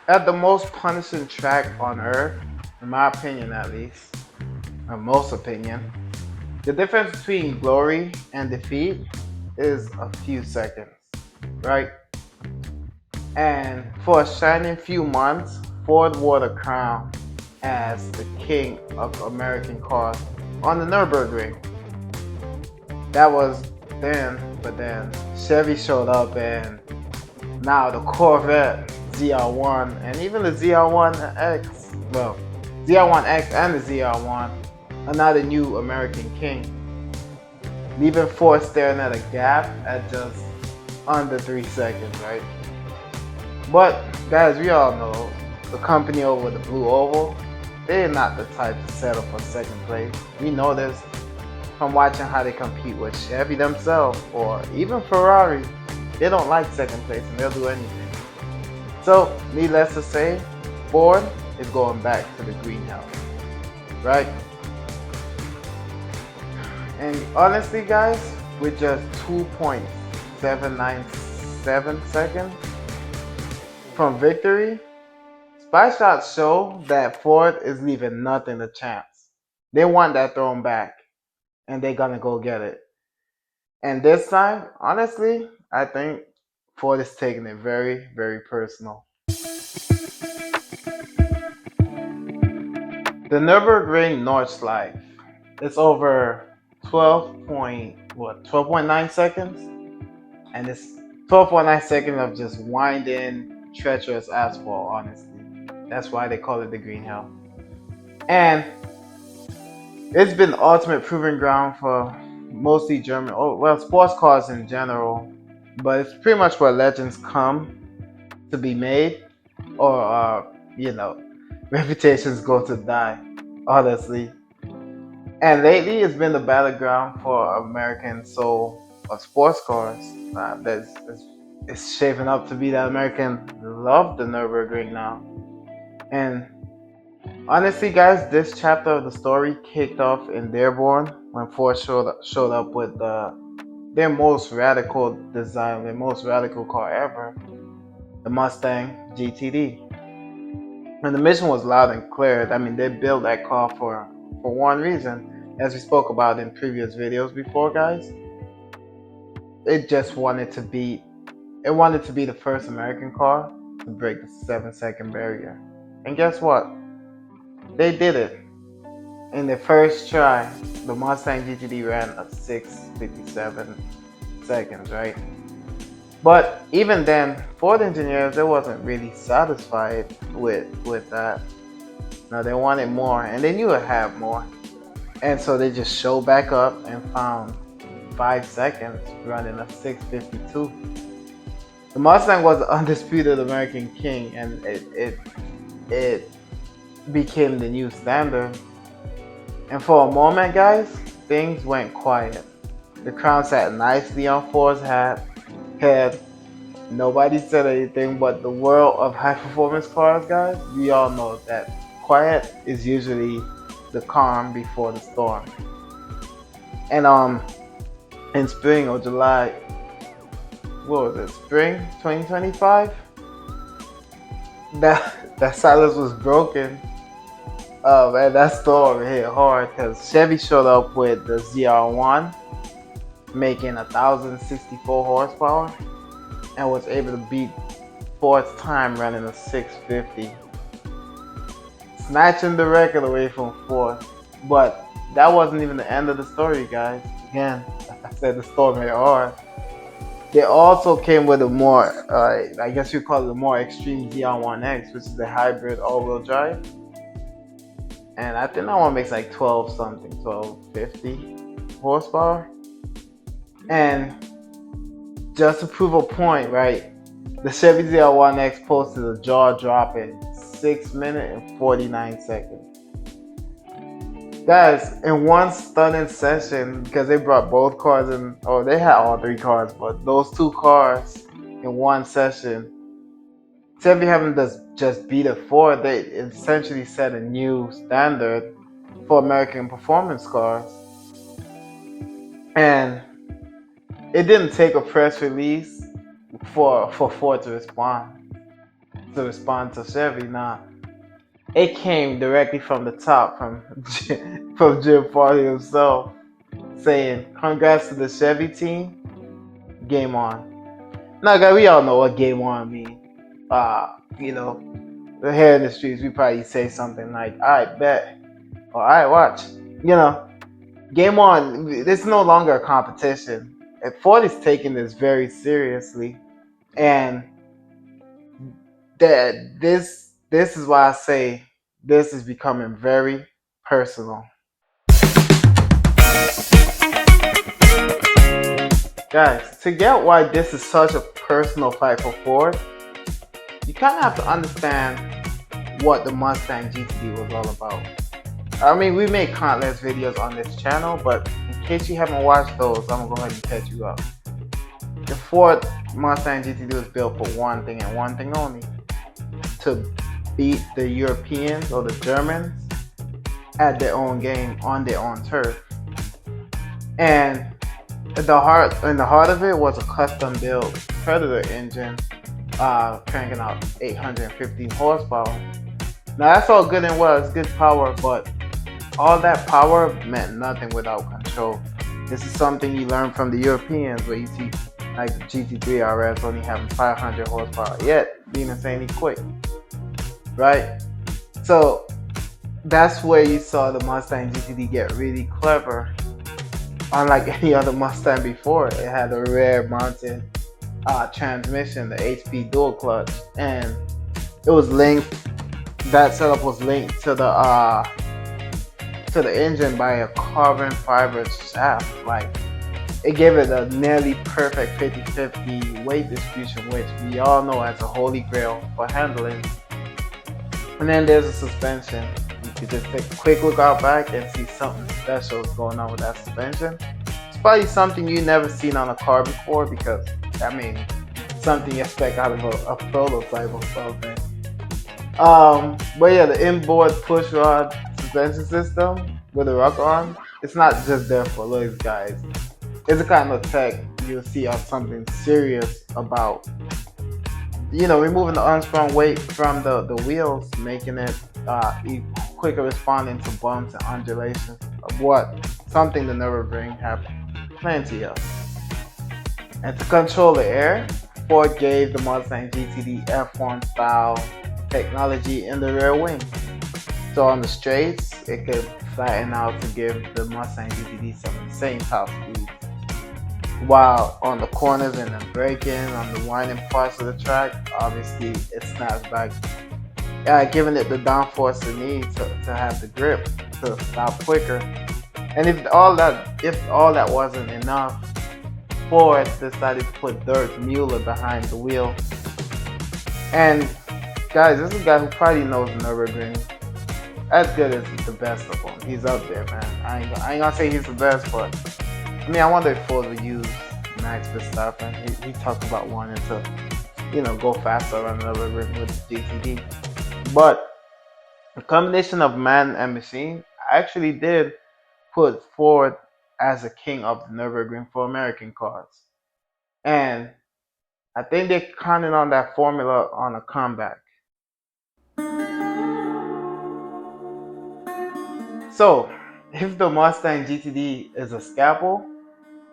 At the most punishing track on earth, in my opinion at least, or most opinion, the difference between glory and defeat is a few seconds, right? And for a shining few months, Ford wore the crown as the king of American cars on the Nurburgring. That was then, but then Chevy showed up, and now the Corvette ZR1 and even the ZR1X, well, ZR1X and the ZR1 are now the new American king, leaving Ford staring at a gap at just under 3 seconds, right? But guys, we all know the company over the blue oval, they're not the type to settle for second place. We know this from watching how they compete with Chevy themselves or even Ferrari. They don't like second place and they'll do anything. So, needless to say, Ford is going back to the greenhouse, right? And honestly, guys, with just 2.797 seconds from victory, Spy Shots show that Ford is leaving nothing to chance. They want that throne back, and they're gonna go get it. And this time, honestly, I think Ford is taking it very, very personal. The Nürburgring Nordschleife. It's over 12.9 seconds, and it's 12.9 seconds of just winding, treacherous asphalt. Honestly, that's why they call it the Green Hell. And it's been the ultimate proving ground for mostly German, well, sports cars in general, but it's pretty much where legends come to be made, or reputations go to die, honestly. And lately, it's been the battleground for American soul of sports cars. It's shaping up to be that American love the Nürburgring now. And honestly, guys, this chapter of the story kicked off in Dearborn when Ford showed up with their most radical design, their most radical car ever, the Mustang GTD. And the mission was loud and clear. I mean, they built that car for one reason, as we spoke about in previous videos before, guys. It just wanted to be, it wanted to be the first American car to break the 7-second barrier. And guess what? They did it. In the first try, the Mustang GTD ran at 6:57 seconds, right? But even then, Ford engineers, they wasn't really satisfied with that. No, they wanted more, and they knew it had more. And so they just showed back up and found 5 seconds running a 6:52. The Mustang was the undisputed American king, and it became the new standard. And for a moment, guys, things went quiet. The crown sat nicely on Ford's head. Nobody said anything, but the world of high performance cars, guys, we all know that quiet is usually the calm before the storm. And in spring or July, what was it? Spring 2025. That silence was broken. Oh man, that storm hit hard because Chevy showed up with the ZR1, making 1,064 horsepower, and was able to beat Ford's time running a 6:50, snatching the record away from Ford. But that wasn't even the end of the story, guys. Again, like I said, the storm hit hard. They also came with a more, I guess you call it a more extreme ZR1X, which is the hybrid all-wheel drive. And I think that one makes like 1250 horsepower. And just to prove a point, right? The Chevy ZR1X posted a jaw-dropping 6 minutes and 49 seconds. Guys, in one stunning session, because they brought both cars in, oh, they had all 3 cars, but those 2 cars in one session, Chevy having just beat a Ford, they essentially set a new standard for American performance cars. And it didn't take a press release for Ford to respond. to respond to Chevy. Nah, it came directly from the top, from Jim Farley himself, saying, "Congrats to the Chevy team. Game on." Now, guys, we all know what game on means. You know, here in the streets, we probably say something like, "All right, bet," or "All right, watch." You know, game on. It's no longer a competition. And Ford is taking this very seriously, and that this is why I say this is becoming very personal. Guys, to get why this is such a personal fight for Ford, you kind of have to understand what the Mustang GTD was all about. I mean, we make countless videos on this channel, but in case you haven't watched those, I'm gonna go ahead and catch you up. The Ford Mustang GTD was built for one thing and one thing only: to beat the Europeans or the Germans at their own game on their own turf. And in the heart of it was a custom built Predator engine, cranking out 815 horsepower. Now that's all good and well, it's good power, but all that power meant nothing without control. This is something you learn from the Europeans, where you see like the GT3 RS only having 500 horsepower, yet being insanely quick, right? So that's where you saw the Mustang GTD get really clever. Unlike any other Mustang before, it had a rear mounted transmission, the HP dual clutch, and it was linked. That setup was linked to the engine by a carbon fiber shaft. Like, it gave it a nearly perfect 50-50 weight distribution, which we all know as a holy grail for handling. And then there's a suspension. You could just take a quick look out back and see something special is going on with that suspension. It's probably something you've never seen on a car before, because I mean, something you expect out of a prototype or something. But yeah, the inboard push rod suspension system with a rock arm, it's not just there for looks, guys. It's the kind of tech you'll see on something serious about, removing the unsprung weight from the wheels, making it quicker responding to bumps and undulations, something the Nurburgring have plenty of. And to control the air, Ford gave the Mustang GTD F1 style technology in the rear wing. So on the straights, it could flatten out to give the Mustang GTD some insane top speed. While on the corners and the braking, on the winding parts of the track, obviously it snaps back, giving it the downforce it needs to have the grip to stop quicker. And if all that wasn't enough, Ford decided to put Dirk Müller behind the wheel. And guys, this is a guy who probably knows the Nürburgring as good as the best of them. He's up there, man. I ain't gonna say he's the best, but I mean, I wonder if Ford would use Max Verstappen. He talked about wanting to, go faster around the Nürburgring with the GTD. But a combination of man and machine actually did put Ford as a king of the Nürburgring for American cars. And I think they're counting on that formula on a comeback. So, if the Mustang GTD is a scalpel,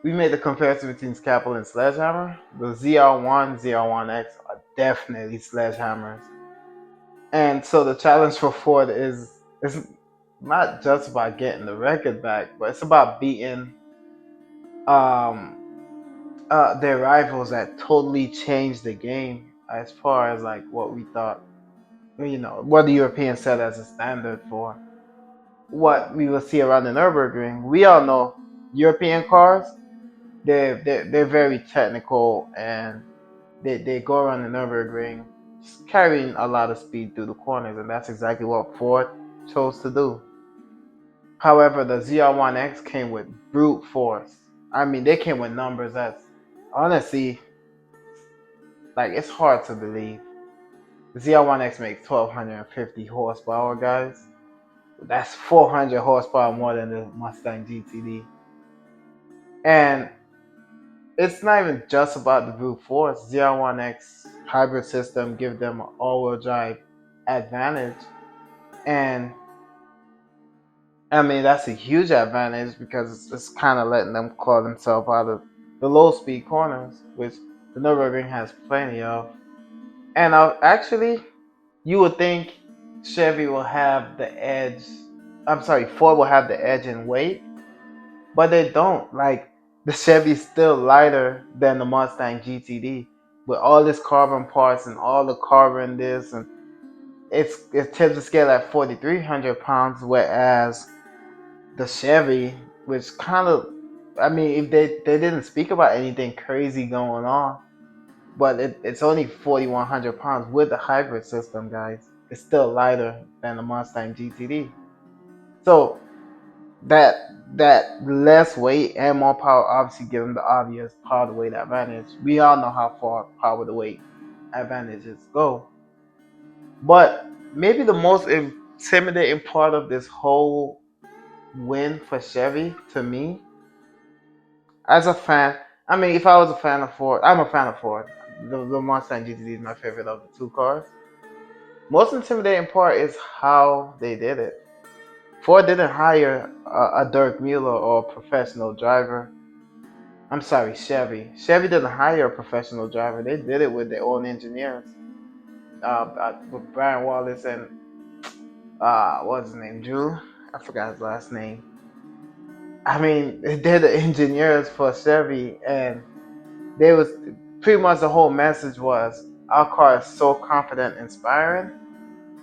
we made the comparison between scalpel and sledgehammer. The ZR1, ZR1X are definitely sledgehammers. And so the challenge for Ford is not just about getting the record back, but it's about beating their rivals that totally changed the game as far as like what we thought, what the Europeans set as a standard for what we will see around the Nürburgring. We all know European cars, they're very technical, and they go around the Nürburgring carrying a lot of speed through the corners, and that's exactly what Ford chose to do. However, the ZR1X came with brute force. I mean, they came with numbers that's honestly, like, it's hard to believe. The ZR1X makes 1250 horsepower, guys. That's 400 horsepower more than the Mustang GTD. And it's not even just about the brute force. ZR1X hybrid system give them an all-wheel drive advantage, and I mean that's a huge advantage because it's kind of letting them claw themselves out of the low-speed corners, which the Nürburgring has plenty of. And actually, you would think Chevy will have the edge. I'm sorry, Ford will have the edge in weight, but they don't. Like the Chevy's still lighter than the Mustang GTD with all this carbon parts and all the carbon this, and it tips the scale at 4,300 pounds, whereas the Chevy, which kind of, I mean, if they didn't speak about anything crazy going on, but it's only 4,100 pounds with the hybrid system, guys. It's still lighter than the Mustang GTD. So that that less weight and more power obviously give them the obvious power to weight advantage. We all know how far power to weight advantages go. But maybe the most intimidating part of this whole win for Chevy to me, as a fan, I mean, if I was a fan of Ford, I'm a fan of Ford. The Mustang GTD is my favorite of the two cars. Most intimidating part is how they did it. Ford didn't hire a Dirk Müller or a professional driver. I'm sorry, Chevy. Chevy didn't hire a professional driver. They did it with their own engineers. With Brian Wallace and what's his name? Drew? I forgot his last name. I mean, they're the engineers for Chevy, and they was pretty much the whole message was our car is so confident, inspiring.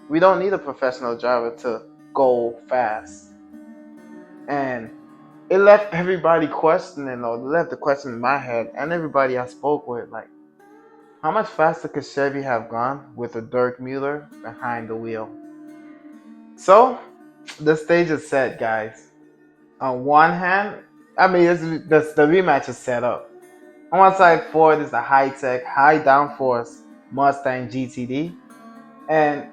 We don't need a professional driver to go fast, and it left everybody questioning, or left the question in my head, and everybody I spoke with, like, how much faster could Chevy have gone with a Dirk Müller behind the wheel? So the stage is set, guys. On one hand, I mean, the rematch is set up. On one side, Ford is the high-tech, high-downforce Mustang GTD, and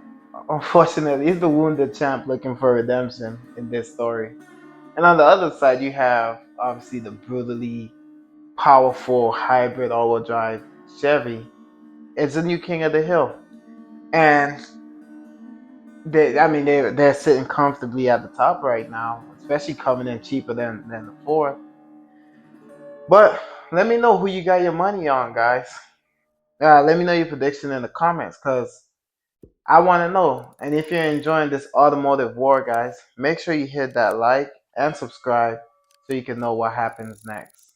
unfortunately, he's the wounded champ looking for redemption in this story. And on the other side, you have obviously the brutally powerful hybrid all-wheel drive Chevy. It's the new king of the hill, and they're sitting comfortably at the top right now, especially coming in cheaper than the Ford. But let me know who you got your money on, guys. Let me know your prediction in the comments, because I want to know. And if you're enjoying this automotive war, guys, make sure you hit that like and subscribe so you can know what happens next.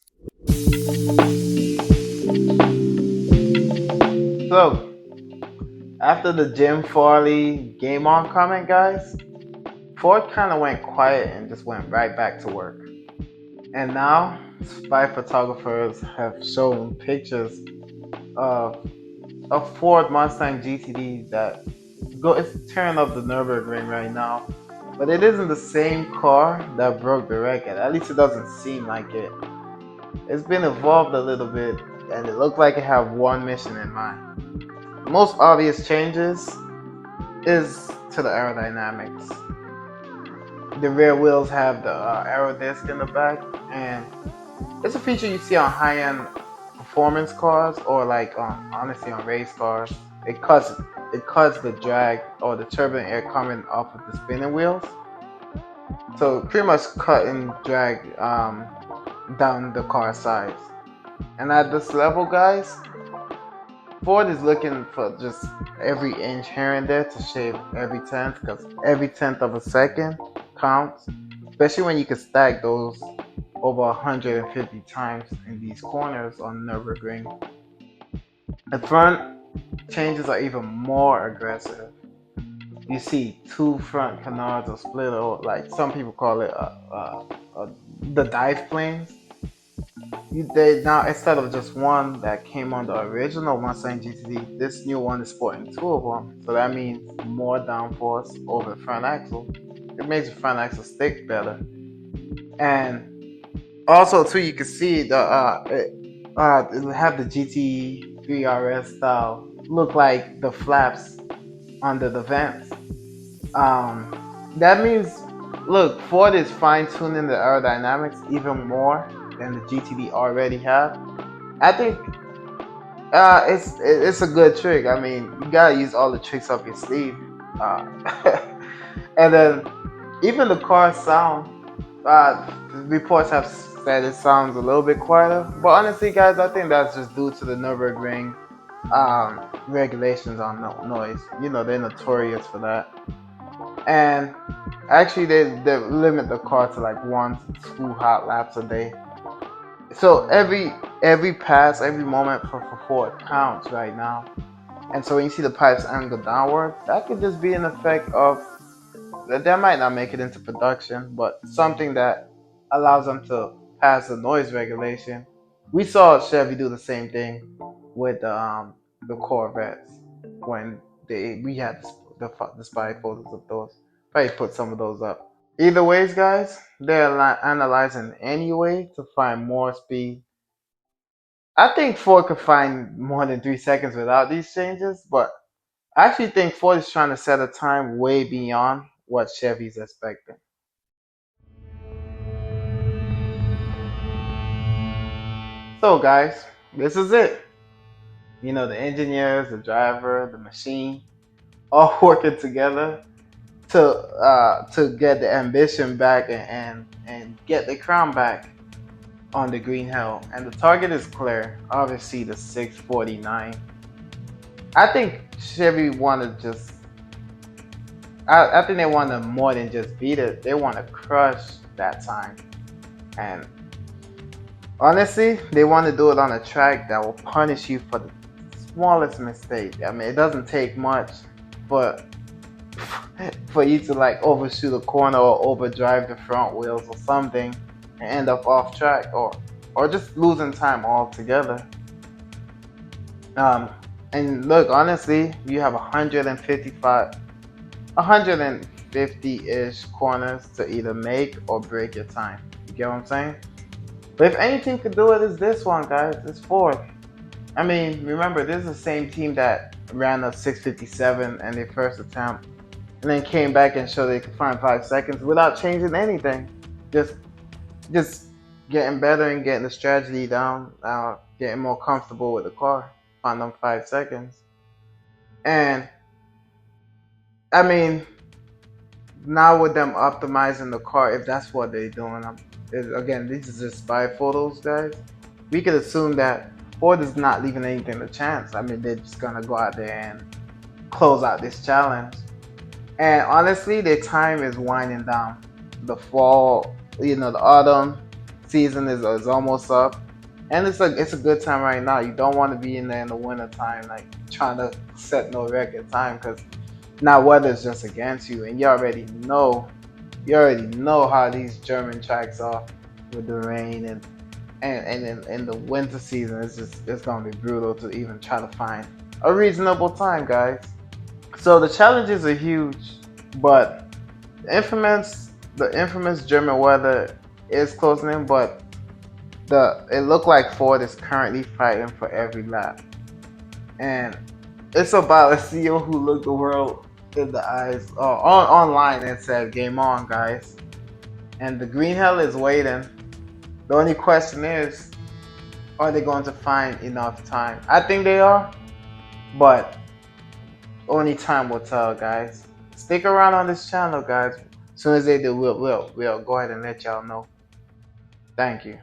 So, after the Jim Farley game on comment, guys, Ford kind of went quiet and just went right back to work. And now, spy photographers have shown pictures of a Ford Mustang GTD that it's tearing up the Nürburgring right now. But it isn't the same car that broke the record. At least it doesn't seem like it. It's been evolved a little bit, and it looked like it had one mission in mind. The most obvious changes is to the aerodynamics. The rear wheels have the aero disc in the back, and it's a feature you see on high-end performance cars, or like honestly on race cars. It cuts the drag or the turbulent air coming off of the spinning wheels. So pretty much cut and drag down the car size. And at this level, guys, Ford is looking for just every inch here and there to shave every tenth, because every tenth of a second counts, especially when you can stack those over 150 times in these corners on Nurburgring. The front changes are even more aggressive. You see two front canards or split, or like some people call it the dive planes. They now, instead of just one that came on the original Mustang GTD, this new one is sporting two of them. So that means more downforce over the front axle. It makes the front axle stick better. And also too, you can see it have the GT3 RS style look like the flaps under the vents. That means, look, Ford is fine tuning the aerodynamics even more than the GTD already have. I think it's a good trick. I mean, you gotta use all the tricks up your sleeve. Uh, and then even the car sound. Reports have said it sounds a little bit quieter, but honestly, guys, I think that's just due to the Nurburgring regulations on noise. You know, they're notorious for that. And actually, they limit the car to like 1 to 2 hot laps a day. So every pass, every moment for Ford counts right now. And so when you see the pipes angle downward, that could just be an effect of that might not make it into production, but something that allows them to pass the noise regulation. We saw Chevy do the same thing with the Corvettes when we had the spy photos of those. Probably put some of those up. Either ways, guys, they're analyzing any way to find more speed. I think Ford could find more than 3 seconds without these changes, but I actually think Ford is trying to set a time way beyond what Chevy's expecting. So, guys, this is it. You know, the engineers, the driver, the machine, all working together to get the ambition back and get the crown back on the green hill. And the target is clear. Obviously, the 649. I think Chevy want to just. I think they want to more than just beat it. They want to crush that time. And honestly, they want to do it on a track that will punish you for the smallest mistake. I mean, it doesn't take much for for you to like overshoot a corner or overdrive the front wheels or something and end up off track or just losing time altogether. Um, and look, honestly, you have 150-ish corners to either make or break your time. You get what I'm saying? But if anything could do it, is this one, guys. It's Ford. I mean, remember, this is the same team that ran a 657 in their first attempt, and then came back and showed they could find 5 seconds without changing anything. Just, just getting better and getting the strategy down, getting more comfortable with the car. Find them 5 seconds, and I mean, now with them optimizing the car, if that's what they're doing, again, these are just spy photos, guys. We could assume that Ford is not leaving anything to chance. I mean, they're just gonna go out there and close out this challenge. And honestly, their time is winding down. The fall, the autumn season is almost up, and it's a good time right now. You don't want to be in there in the winter time, like trying to set no record time, because now weather's just against you, and you already know how these German tracks are with the rain and in the winter season. It's gonna be brutal to even try to find a reasonable time, guys. So the challenges are huge, but the infamous German weather is closing in, but it looked like Ford is currently fighting for every lap, and it's about a CEO who looked the world in the eyes online and said, "Game on, guys!" And the green hell is waiting. The only question is, are they going to find enough time? I think they are, but only time will tell, guys. Stick around on this channel, guys. As soon as they do, we'll go ahead and let y'all know. Thank you.